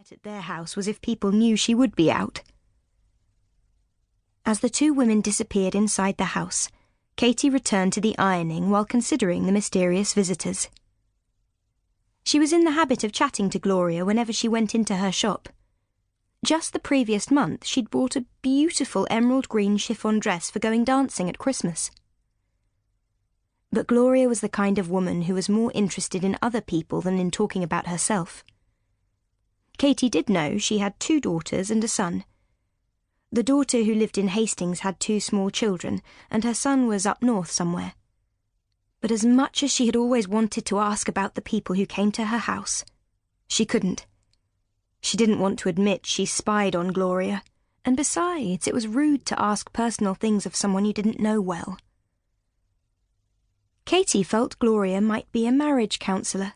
out at their house was if people knew she would be out. As the two women disappeared inside the house, Katy returned to the ironing while considering the mysterious visitors. She was in the habit of chatting to Gloria whenever she went into her shop. Just the previous month, she'd bought a beautiful emerald green chiffon dress for going dancing at Christmas. But Gloria was the kind of woman who was more interested in other people than in talking about herself. Katy did know she had 2 daughters and a son. The daughter who lived in Hastings had 2 small children, and her son was up north somewhere. But as much as she had always wanted to ask about the people who came to her house, she couldn't. She didn't want to admit she spied on Gloria, and besides, it was rude to ask personal things of someone you didn't know well. Katy felt Gloria might be a marriage counsellor.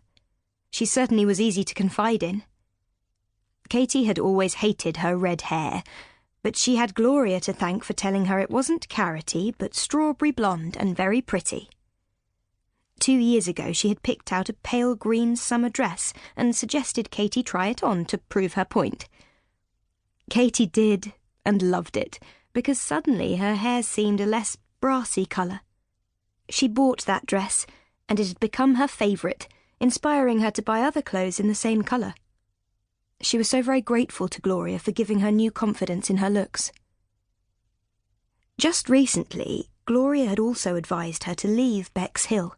She certainly was easy to confide in. Katy had always hated her red hair, but she had Gloria to thank for telling her it wasn't carroty, but strawberry blonde and very pretty. 2 years ago she had picked out a pale green summer dress and suggested Katy try it on to prove her point. Katy did, and loved it, because suddenly her hair seemed a less brassy colour. She bought that dress, and it had become her favourite, inspiring her to buy other clothes in the same colour. She was so very grateful to Gloria for giving her new confidence in her looks. Just recently, Gloria had also advised her to leave Bexhill.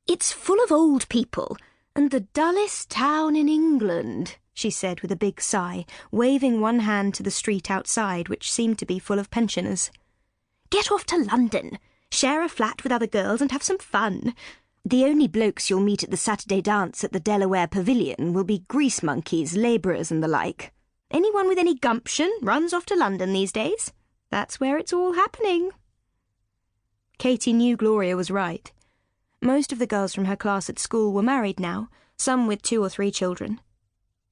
"It's full of old people, and the dullest town in England," she said with a big sigh, waving one hand to the street outside, which seemed to be full of pensioners. "Get off to London. Share a flat with other girls and have some fun. The only blokes you'll meet at the Saturday dance at the Delaware Pavilion will be grease monkeys, labourers and the like. Anyone with any gumption runs off to London these days. That's where it's all happening." Katy knew Gloria was right. Most of the girls from her class at school were married now, some with 2 or 3 children.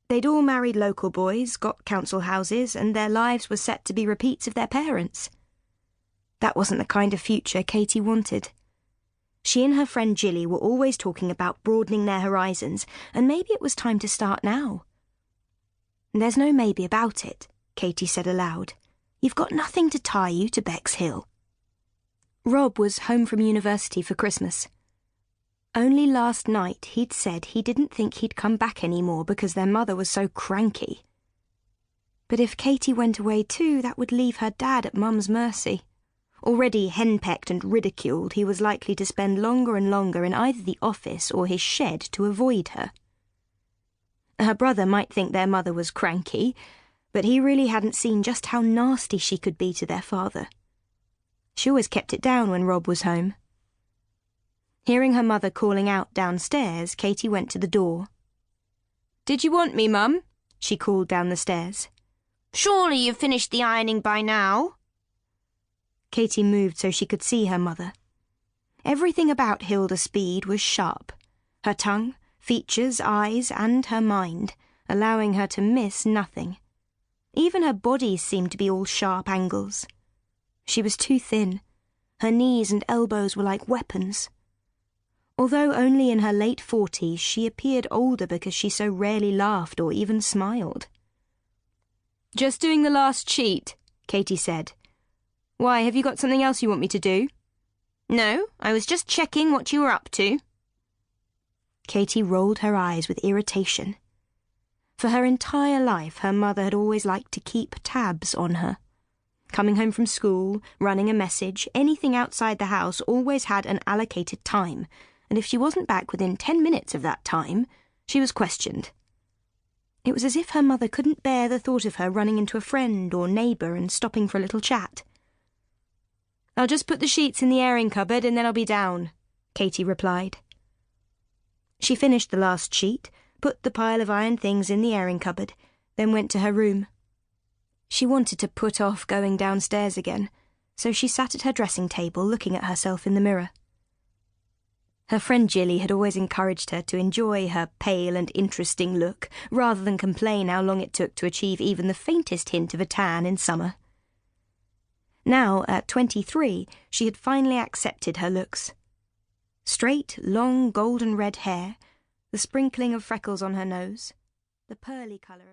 They'd all married local boys, got council houses, and their lives were set to be repeats of their parents'. That wasn't the kind of future Katy wanted. She and her friend Jilly were always talking about broadening their horizons, and maybe it was time to start now. "There's no maybe about it," Katy said aloud. "You've got nothing to tie you to Bexhill." Rob was home from university for Christmas. Only last night he'd said he didn't think he'd come back any more because their mother was so cranky. But if Katy went away too, that would leave her dad at Mum's mercy. Already henpecked and ridiculed, he was likely to spend longer and longer in either the office or his shed to avoid her. Her brother might think their mother was cranky, but he really hadn't seen just how nasty she could be to their father. She always kept it down when Rob was home. Hearing her mother calling out downstairs, Katy went to the door. "Did you want me, Mum?" she called down the stairs. "Surely you've finished the ironing by now?" Katy moved so she could see her mother. Everything about Hilda Speed was sharp. Her tongue, features, eyes, and her mind, allowing her to miss nothing. Even her body seemed to be all sharp angles. She was too thin. Her knees and elbows were like weapons. Although only in her late 40s, she appeared older because she so rarely laughed or even smiled. "Just doing the last sheet," Katy said. "Why, have you got something else you want me to do?" "No, I was just checking what you were up to." Katy rolled her eyes with irritation. For her entire life, her mother had always liked to keep tabs on her. Coming home from school, running a message, anything outside the house always had an allocated time, and if she wasn't back within 10 minutes of that time, she was questioned. It was as if her mother couldn't bear the thought of her running into a friend or neighbour and stopping for a little chat. "I'll just put the sheets in the airing cupboard and then I'll be down," Katy replied. She finished the last sheet, put the pile of iron things in the airing cupboard, then went to her room. She wanted to put off going downstairs again, so she sat at her dressing table looking at herself in the mirror. Her friend Jilly had always encouraged her to enjoy her pale and interesting look, rather than complain how long it took to achieve even the faintest hint of a tan in summer. Now, at 23, she had finally accepted her looks. Straight, long golden red hair, the sprinkling of freckles on her nose, the pearly colour of